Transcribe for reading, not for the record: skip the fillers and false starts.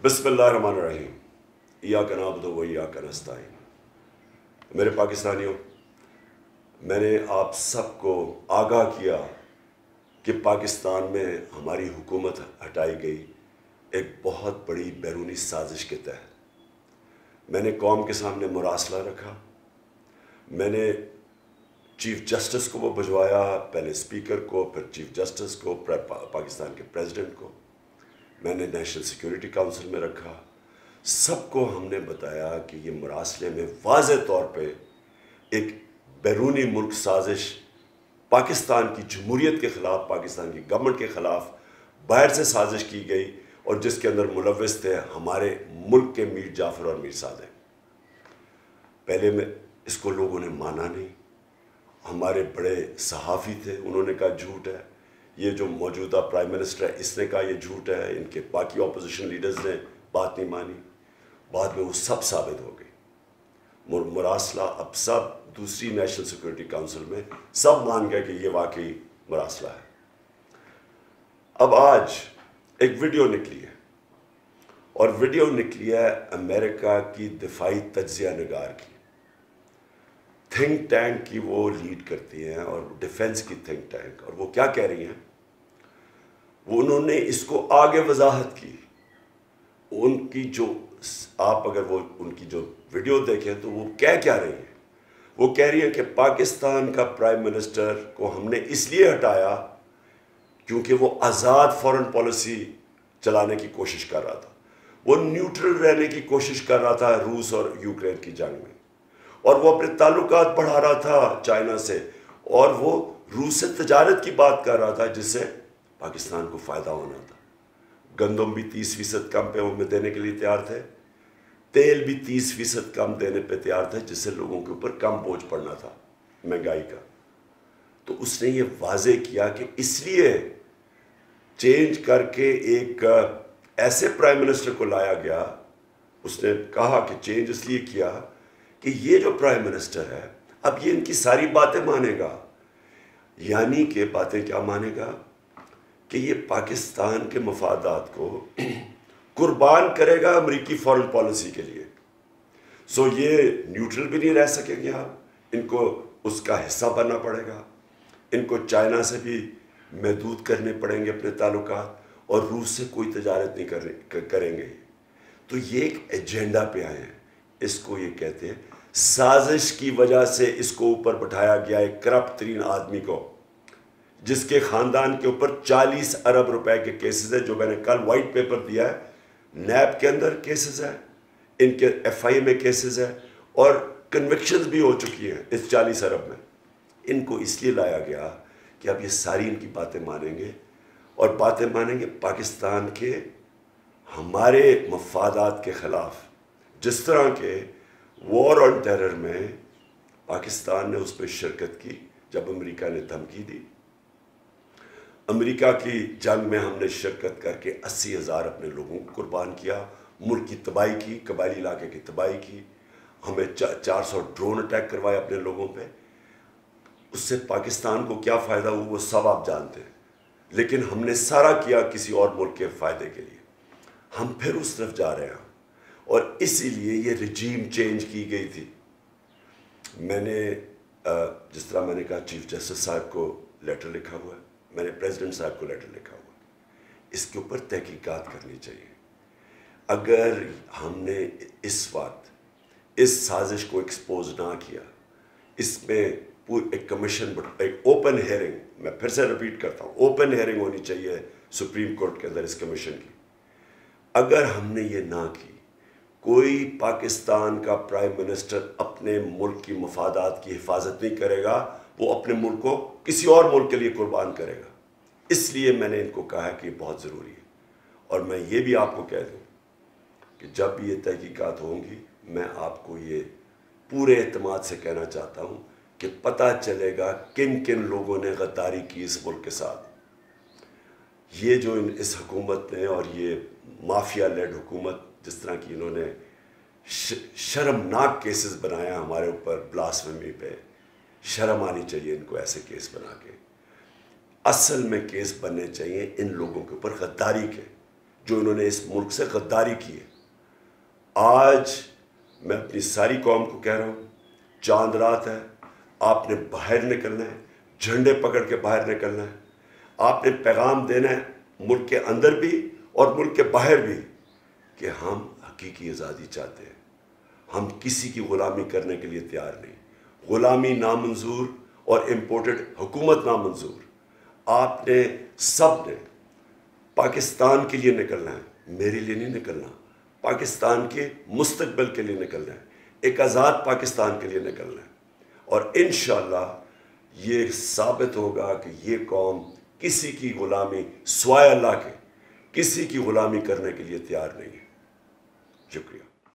बिस्मिल्लाहिर्रहमानिर्रहीम। इय्याका नअबुदु व इय्याका नस्तईन। मेरे पाकिस्तानियों, मैंने आप सबको आगाह किया कि पाकिस्तान में हमारी हुकूमत हटाई गई एक बहुत बड़ी बैरूनी साजिश के तहत। मैंने कौम के सामने मुरासला रखा। मैंने चीफ जस्टिस को वो भिजवाया, पहले स्पीकर को, फिर चीफ जस्टिस को, पाकिस्तान के प्रेसिडेंट को। मैंने नेशनल सिक्योरिटी काउंसिल में रखा। सबको हमने बताया कि ये मुरासले में वाज़े तौर पे एक बैरूनी मुल्क साजिश पाकिस्तान की जमहूरियत के ख़िलाफ़, पाकिस्तान की गवर्नमेंट के ख़िलाफ़ बाहर से साजिश की गई और जिसके अंदर मुलव्विस थे हमारे मुल्क के मीर जाफ़र और मीर सादेक। पहले में इसको लोगों ने माना नहीं। हमारे बड़े सहाफ़ी थे, उन्होंने कहा झूठ है। ये जो मौजूदा प्राइम मिनिस्टर है इसने कहा ये झूठ है। इनके बाकी ऑपोजिशन लीडर्स ने बात नहीं मानी। बाद में वो सब साबित हो गई। मुरासला अब सब दूसरी नेशनल सिक्योरिटी काउंसिल में सब मान गए कि ये वाकई मुरासला है। अब आज एक वीडियो निकली है और वीडियो निकली है अमेरिका की दिफाई तज्जिया निगार की। थिंक टैंक की वो लीड करती हैं और डिफेंस की थिंक टैंक। और वो क्या कह रही हैं, वो उन्होंने इसको आगे वजाहत की। उनकी जो आप अगर वो उनकी जो वीडियो देखें तो वो क्या रही है, वो कह रही है कि पाकिस्तान का प्राइम मिनिस्टर को हमने इसलिए हटाया क्योंकि वो आज़ाद फॉरेन पॉलिसी चलाने की कोशिश कर रहा था। वो न्यूट्रल रहने की कोशिश कर रहा था रूस और यूक्रेन की जंग में, और वो अपने ताल्लुकात बढ़ा रहा था चाइना से, और वो रूस से तजारत की बात कर रहा था जिससे पाकिस्तान को फ़ायदा होना था। गंदम भी 30% कम पे वो देने के लिए तैयार थे, तेल भी 30% कम देने पे तैयार थे जिससे लोगों के ऊपर कम बोझ पड़ना था महंगाई का। तो उसने ये वाजे किया कि इसलिए चेंज करके एक ऐसे प्राइम मिनिस्टर को लाया गया। उसने कहा कि चेंज इसलिए किया कि ये जो प्राइम मिनिस्टर है अब ये इनकी सारी बातें मानेगा। यानी कि बातें क्या मानेगा कि ये पाकिस्तान के मफादात को कुर्बान करेगा अमेरिकी फॉरेन पॉलिसी के लिए। सो ये न्यूट्रल भी नहीं रह सकेंगे आप, इनको उसका हिस्सा बनना पड़ेगा। इनको चाइना से भी महदूद करने पड़ेंगे अपने ताल्लुकात, और रूस से कोई तजारत नहीं करेंगे। तो ये एक एजेंडा पे आए हैं। इसको ये कहते हैं साजिश की वजह से इसको ऊपर बैठाया गया एक करप्ट तरीन आदमी को, जिसके ख़ानदान के ऊपर 40 अरब रुपए के केसेस है। जो मैंने कल वाइट पेपर दिया है, नैब के अंदर केसेस है, इनके FI में केसेस है, और कन्विक्शंस भी हो चुकी हैं इस 40 अरब में। इनको इसलिए लाया गया कि अब ये सारी इनकी बातें मानेंगे, और बातें मानेंगे पाकिस्तान के हमारे मफादात के ख़िलाफ़। जिस तरह के वॉर ऑन टेरर में पाकिस्तान ने उस पर शिरकत की जब अमेरिका ने धमकी दी। अमेरिका की जंग में हमने शिरकत करके 80,000 अपने लोगों को कुर्बान किया, मुल्क की तबाही की, कबायली इलाके की तबाही की। हमें 400 ड्रोन अटैक करवाए अपने लोगों पे। उससे पाकिस्तान को क्या फ़ायदा हुआ वो सब आप जानते हैं, लेकिन हमने सारा किया किसी और मुल्क के फ़ायदे के लिए। हम फिर उस तरफ जा रहे हैं, और इसीलिए ये रिजीम चेंज की गई थी। मैंने जिस तरह मैंने कहा चीफ जस्टिस साहब को लेटर लिखा हुआ है, मैंने प्रेसिडेंट साहब को लेटर लिखा हुआ है। इसके ऊपर तहकीकात करनी चाहिए। अगर हमने इस वक्त इस साजिश को एक्सपोज ना किया, इसमें एक कमीशन, एक ओपन हेयरिंग, मैं फिर से रिपीट करता हूँ, ओपन हेयरिंग होनी चाहिए सुप्रीम कोर्ट के अंदर इस कमीशन की। अगर हमने ये ना की, कोई पाकिस्तान का प्राइम मिनिस्टर अपने मुल्क की मफादात की हिफाजत नहीं करेगा, वो अपने मुल्क को किसी और मुल्क के लिए कुर्बान करेगा। इसलिए मैंने इनको कहा है कि ये बहुत ज़रूरी है। और मैं ये भी आपको कह दूँ कि जब भी ये तहकीकात होंगी, मैं आपको ये पूरे एतमाद से कहना चाहता हूँ कि पता चलेगा किन किन लोगों ने गद्दारी की इस मुल्क के साथ। ये जो इस हुकूमत ने, और ये माफिया लेड हुकूमत, जिस तरह की इन्होंने शर्मनाक केसेस बनाया हमारे ऊपर, ब्लास्फेमी पे, शर्म आनी चाहिए इनको ऐसे केस बना के। असल में केस बनने चाहिए इन लोगों के ऊपर गद्दारी के, जो इन्होंने इस मुल्क से गद्दारी की है। आज मैं अपनी सारी कौम को कह रहा हूँ, चांद रात है, आपने बाहर निकलना है, झंडे पकड़ के बाहर निकलना है। आपने पैगाम देना है मुल्क के अंदर भी और मुल्क के बाहर भी कि हम हकीकी आज़ादी चाहते हैं, हम किसी की ग़ुलामी करने के लिए तैयार नहीं। ग़ुलामी नामंजूर और इम्पोर्टेड हुकूमत नामंजूर। आपने सब ने पाकिस्तान के लिए निकलना है, मेरे लिए नहीं निकलना, पाकिस्तान के मुस्तकबिल के लिए निकलना है, एक आज़ाद पाकिस्तान के लिए निकलना है। और इंशाअल्लाह ये साबित होगा कि ये कौम किसी की ग़ुलामी सिवाय अल्लाह के किसी की ग़ुलामी करने के लिए तैयार नहीं है। शुक्रिया।